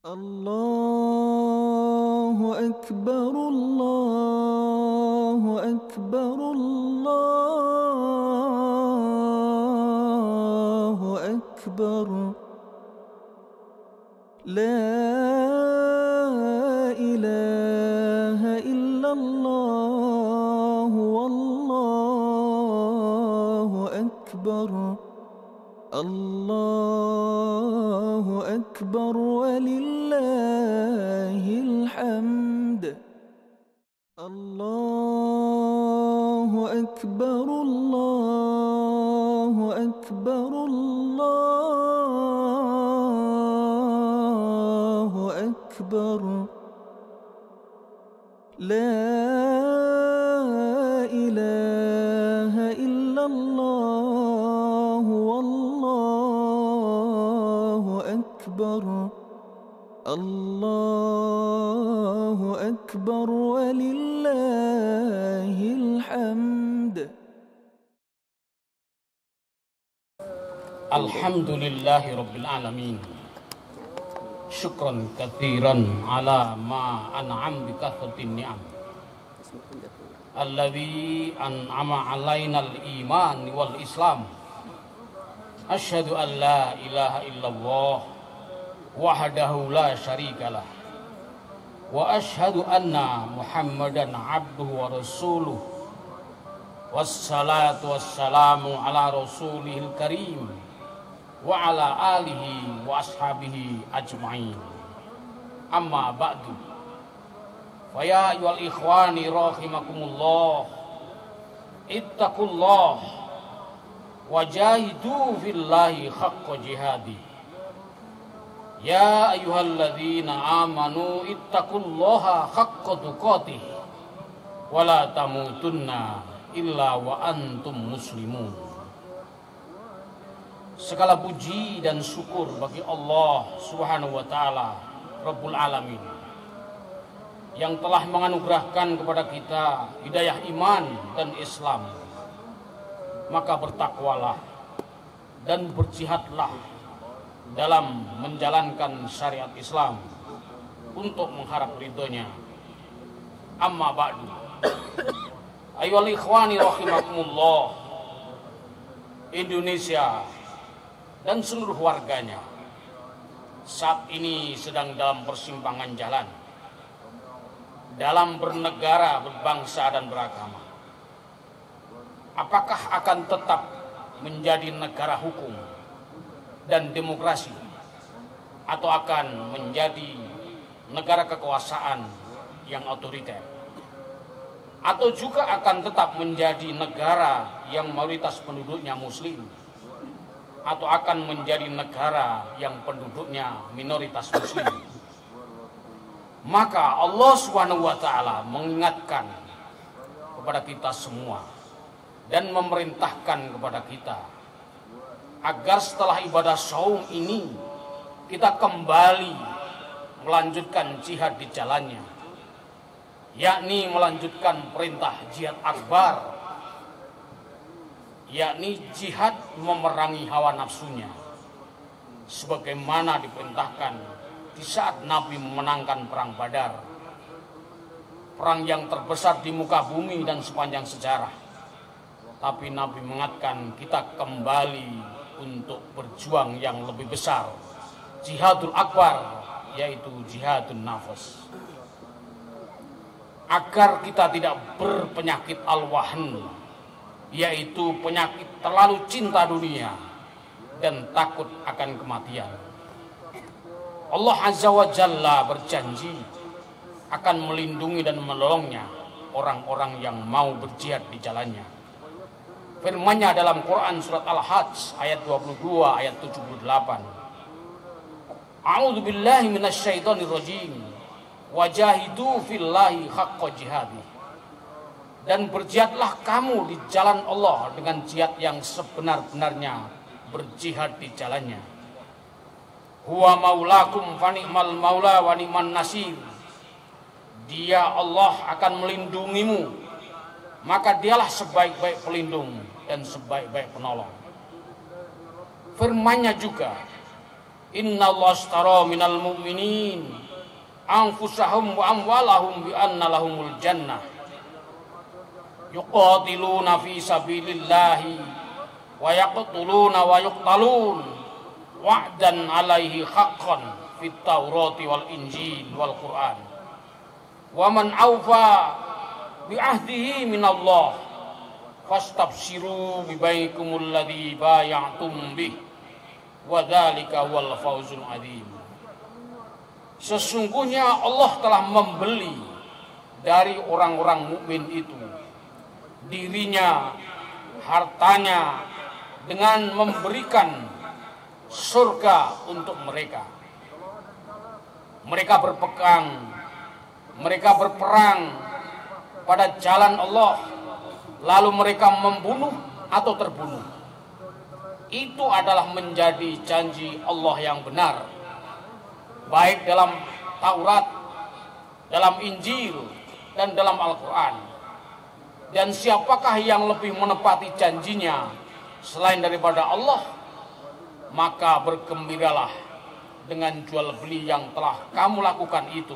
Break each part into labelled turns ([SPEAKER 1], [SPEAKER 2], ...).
[SPEAKER 1] الله أكبر الله أكبر الله أكبر لا إله إلا الله والله أكبر الله أكبر ولله الحمد الله أكبر الله أكبر الله أكبر لا إله إلا الله والله أكبر الله أكبر ولله الحمد
[SPEAKER 2] الحمد لله رب العالمين شكرا كثيرا على ما أنعم بكثرة النعم الذي أنعم علينا الإيمان والإسلام أشهد أن لا إله إلا الله وحده لا شريك له وأشهد أن محمدا عبده ورسوله والصلاة والسلام على رسوله الكريم وعلى آله وأصحابه أجمعين أما بعد فيا أيها الإخوان رحمكم الله اتقوا الله وجاهدوا في الله حق جهاده يا أيها الذين آمنوا اتقوا الله حق تقاته ولا تموتن إلا وأنتم مسلمون. Segala puji dan syukur bagi Allah Subhanahu wa taala Rabbul Alamin yang telah menganugerahkan kepada kita hidayah iman dan Islam. Maka bertakwalah dan berjihadlah dalam menjalankan syariat Islam untuk mengharap ridhonya. Amma ba'du. Ayyuhal ikhwani rahimakumullah, Indonesia dan seluruh warganya saat ini sedang dalam persimpangan jalan dalam bernegara, berbangsa dan beragama. Apakah akan tetap menjadi negara hukum dan demokrasi atau akan menjadi negara kekuasaan yang otoriter, atau juga akan tetap menjadi negara yang mayoritas penduduknya muslim, atau akan menjadi negara yang penduduknya minoritas muslim? Maka Allah Subhanahu wa taala mengingatkan kepada kita semua dan memerintahkan kepada kita agar setelah ibadah saum ini kita kembali melanjutkan jihad di jalannya, yakni melanjutkan perintah jihad akbar, yakni jihad memerangi hawa nafsunya sebagaimana diperintahkan di saat Nabi memenangkan perang Badar, perang yang terbesar di muka bumi dan sepanjang sejarah. Tapi Nabi mengatakan kita kembali untuk berjuang yang lebih besar, jihadul akbar, yaitu jihadun nafas, agar kita tidak berpenyakit al-wahn, yaitu penyakit terlalu cinta dunia dan takut akan kematian. Allah Azza wa Jalla berjanji akan melindungi dan menolongnya orang-orang yang mau berjihad di jalannya. Firman-Nya dalam Quran surat Al-Hajj ayat 22 ayat 78. A'udzu billahi minasyaitonir rajim. Wajahidu fillahi haqqa jihadi. Dan berjihadlah kamu di jalan Allah dengan jihad yang sebenar-benarnya berjihad di jalannya. Huwa maulakum fa ni'mal maula wa ni'man nasir. Dia Allah akan melindungimu, maka dialah sebaik-baik pelindung dan sebaik-baik penolong. Firman-Nya juga, Innallaha ashtara minal mu'minin anfusahum wa amwalahum bi anna lahumul jannah yuqatiluna fi sabilillahi wa yaqtuluna wa yuqtalun wa'dan alaihi haqqan fit taurati wal injil wal qur'an wa man awfa bi ahdihi minallah fastabshiru bi baikumul ladzi bay'atum bih wa dzalika huwal fawzul adzim. Sesungguhnya Allah telah membeli dari orang-orang mukmin itu dirinya, hartanya, dengan memberikan surga untuk mereka. Mereka berpegang, mereka berperang pada jalan Allah, lalu mereka membunuh atau terbunuh. Itu adalah menjadi janji Allah yang benar, baik dalam Taurat, dalam Injil, dan dalam Al-Quran. Dan siapakah yang lebih menepati janjinya selain daripada Allah? Maka bergembiralah dengan jual beli yang telah kamu lakukan itu,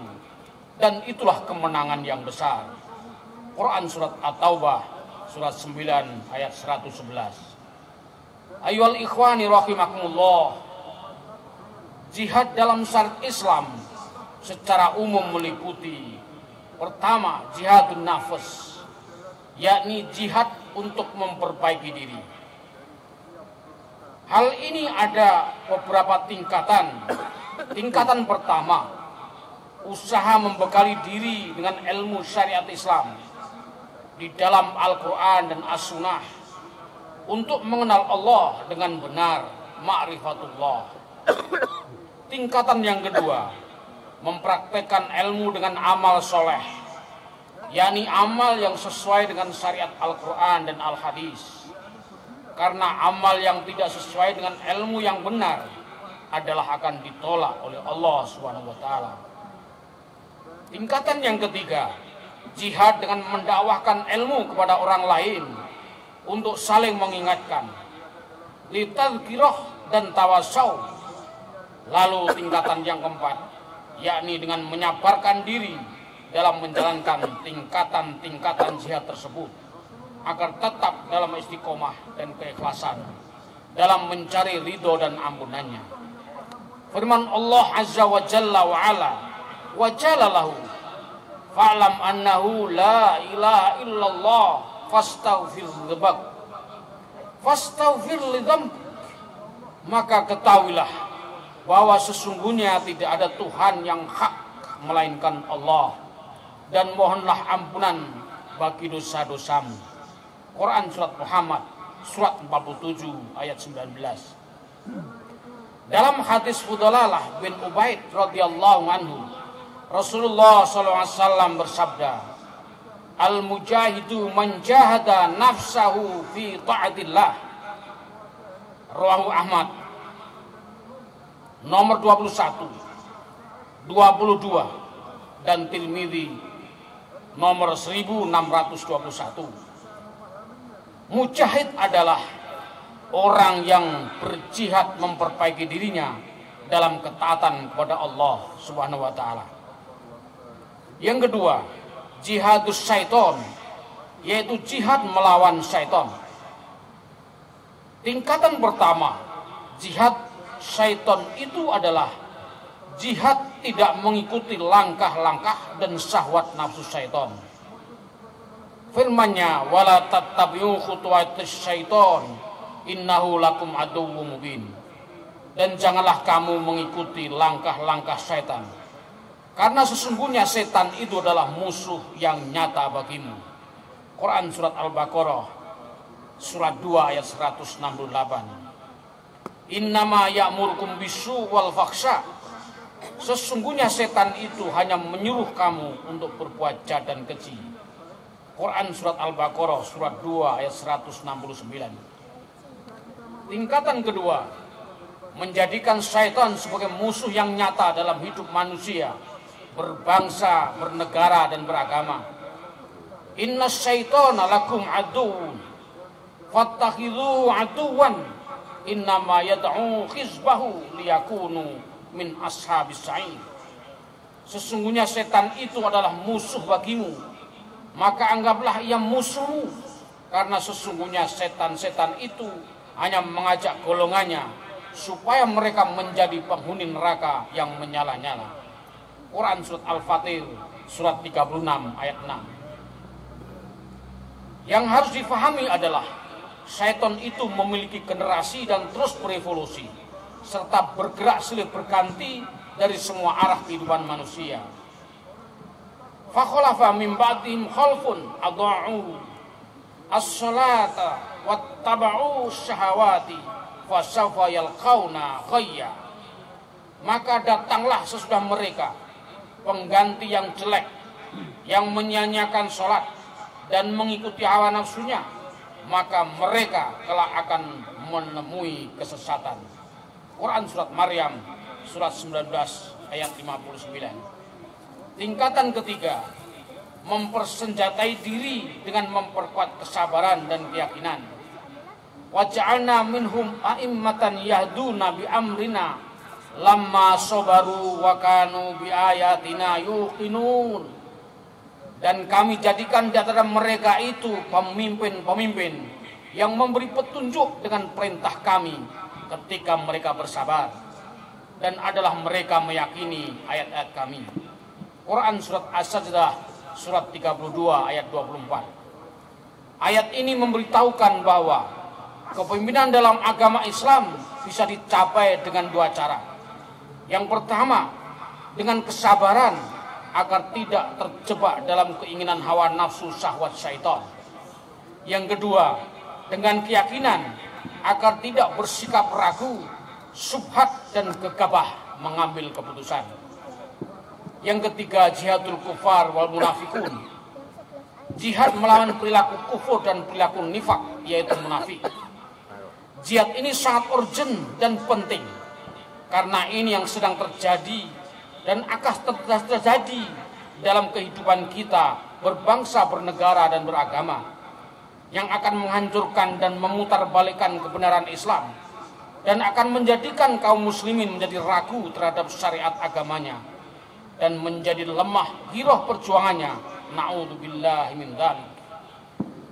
[SPEAKER 2] dan itulah kemenangan yang besar. Quran surat At-Taubah surat 9 ayat 111. Ayyuhal ikhwani rahimakumullah, jihad dalam syariat Islam secara umum meliputi: pertama, jihadun nafs, yakni jihad untuk memperbaiki diri. Hal ini ada beberapa tingkatan. Tingkatan pertama, usaha membekali diri dengan ilmu syariat Islam di dalam Al-Quran dan As-Sunnah untuk mengenal Allah dengan benar, ma'rifatullah. Tingkatan yang kedua, mempraktekkan ilmu dengan amal soleh, yakni amal yang sesuai dengan syariat Al-Quran dan Al-Hadis. Karena amal yang tidak sesuai dengan ilmu yang benar adalah akan ditolak oleh Allah SWT. Tingkatan yang ketiga, jihad dengan mendakwahkan ilmu kepada orang lain untuk saling mengingatkan, litadzkirah dan tawasau. Lalu tingkatan yang keempat, yakni dengan menyabarkan diri dalam menjalankan tingkatan-tingkatan jihad tersebut agar tetap dalam istiqomah dan keikhlasan dalam mencari ridho dan ampunannya. Firman Allah Azza wa Jalla wa Ala wa jalalahu, fa'lam annahu la ilaha illallah fastaghfir lidhambik, maka ketahuilah bahwa sesungguhnya tidak ada Tuhan yang hak melainkan Allah, dan mohonlah ampunan bagi dosa-dosamu. Quran surat Muhammad surat 47 ayat 19. Dalam hadis Fudalalah bin Ubaid radhiyallahu anhu, Rasulullah SAW bersabda, al-mujahidu man jahada nafsahu fi ta'atillah. Rawahu Ahmad nomor 21, 22, dan Tirmidzi nomor 1621. Mujahid adalah orang yang berjihad memperbaiki dirinya dalam ketaatan kepada Allah Subhanahu wa taala. Yang kedua, jihadus syaiton, yaitu jihad melawan syaiton. Tingkatan pertama, jihad syaiton itu adalah jihad tidak mengikuti langkah-langkah dan syahwat nafsu syaiton. Firman-Nya, wala tattabi'u khutuwatis syaiton innahu lakum aduwwum mubin. Dan janganlah kamu mengikuti langkah-langkah syaitan, karena sesungguhnya setan itu adalah musuh yang nyata bagimu. Quran surat Al-Baqarah surat 2 ayat 168. Innama ya'murukum bisu wal fakhsha. Sesungguhnya setan itu hanya menyuruh kamu untuk berbuat jahat dan keji. Quran surat Al-Baqarah surat 2 ayat 169. Tingkatan kedua, menjadikan syaitan sebagai musuh yang nyata dalam hidup manusia, berbangsa, bernegara, dan beragama. Inna syaitana lakum aduwwun fattakhidhuhu aduwwan innama yad'u hizbahu liyakunu min ashabis sa'ir. Sesungguhnya setan itu adalah musuh bagimu, maka anggaplah ia musuhmu, karena sesungguhnya setan-setan itu hanya mengajak golongannya supaya mereka menjadi penghuni neraka yang menyala-nyala. Quran surat Al-Fatir surat 36 ayat 6. Yang harus difahami adalah setan itu memiliki generasi dan terus berevolusi serta bergerak silih berganti dari semua arah kehidupan manusia. Fakhalafa min ba'dihim khalfun adha'u as-salata wattaba'u syahawati fasawfa yalqauna ghayya. Maka datanglah sesudah mereka pengganti yang jelek, yang menyanyiakan salat dan mengikuti hawa nafsunya, maka mereka kelak akan menemui kesesatan. Quran surat Maryam surat 19 ayat 59. Tingkatan ketiga, mempersenjatai diri dengan memperkuat kesabaran dan keyakinan. Waja'alna minhum a'immatan yahduna bi amrina lamma sabaru wa kanu bi ayatina yuqinun. Dan kami jadikan di antara mereka itu pemimpin-pemimpin yang memberi petunjuk dengan perintah kami ketika mereka bersabar, dan adalah mereka meyakini ayat-ayat kami. Quran surat As-Sajdah surat 32 ayat 24. Ayat ini memberitahukan bahwa kepemimpinan dalam agama Islam bisa dicapai dengan dua cara. Yang pertama, dengan kesabaran agar tidak terjebak dalam keinginan hawa nafsu syahwat syaitan. Yang kedua, dengan keyakinan agar tidak bersikap ragu, subhat dan gegabah mengambil keputusan. Yang ketiga, jihadul kufar wal munafikun. Jihad melawan perilaku kufur dan perilaku nifak, yaitu munafik. Jihad ini sangat urgent dan penting, karena ini yang sedang terjadi dan akan terjadi dalam kehidupan kita berbangsa, bernegara dan beragama, yang akan menghancurkan dan memutarbalikkan kebenaran Islam dan akan menjadikan kaum muslimin menjadi ragu terhadap syariat agamanya dan menjadi lemah giroh perjuangannya. Na'udzubillahi min dzalik.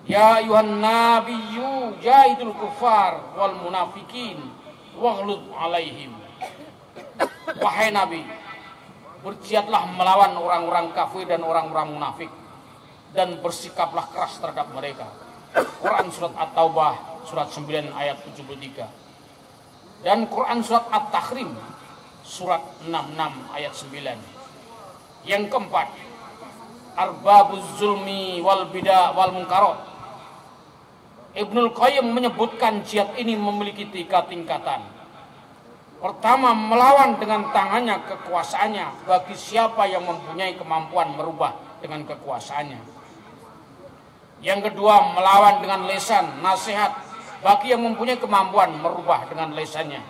[SPEAKER 2] Ya ayuhan nabiyyu jahidul kufar wal munafikin waghlud alaihim. Wahai Nabi, berjihadlah melawan orang-orang kafir dan orang-orang munafik, dan bersikaplah keras terhadap mereka. Quran surat At-Taubah surat 9 ayat 73. Dan Quran surat At-Tahrim surat 66 ayat 9. Yang keempat, arbabuz zulmi wal bid'ah wal munkarat. Ibnul Qayyim menyebutkan jihad ini memiliki 3 tingkatan. Pertama, melawan dengan tangannya kekuasaannya bagi siapa yang mempunyai kemampuan merubah dengan kekuasaannya. Yang kedua, melawan dengan lisan, nasihat bagi yang mempunyai kemampuan merubah dengan lisannya.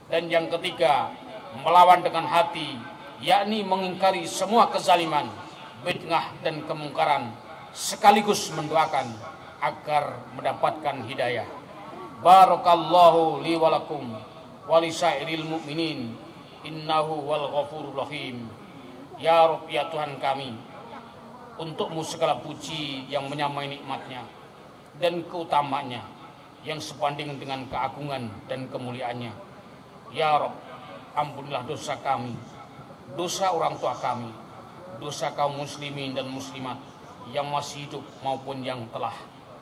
[SPEAKER 2] Dan yang ketiga, melawan dengan hati, yakni mengingkari semua kezaliman, bid'ah dan kemungkaran, sekaligus mendoakan agar mendapatkan hidayah. Barakallahu li walakum walisairil mu'minin innahu wal ghafurur rahim. Ya Rabb, ya Tuhan kami, untukmu segala puji yang menyamai nikmatnya dan keutamaannya yang sebanding dengan keagungan dan kemuliaannya. Ya Rabb, ampunilah dosa kami, dosa orang tua kami, dosa kaum muslimin dan muslimat yang masih hidup maupun yang telah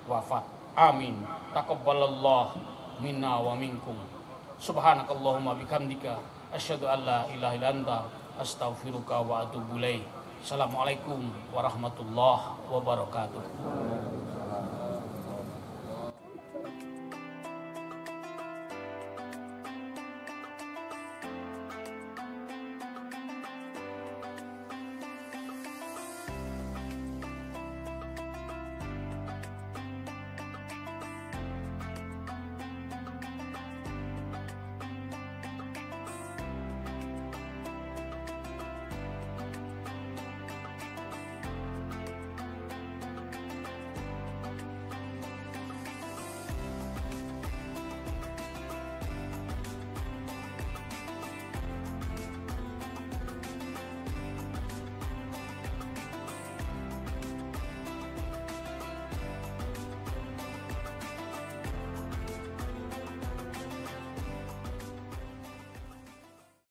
[SPEAKER 2] wafat. Amin. Taqabbalallah minna wa minkum. Subhanakallahumma bihamdika asyhadu an la ilaha illa anta astaghfiruka wa atubu ilaik. Assalamualaikum warahmatullahi wabarakatuh.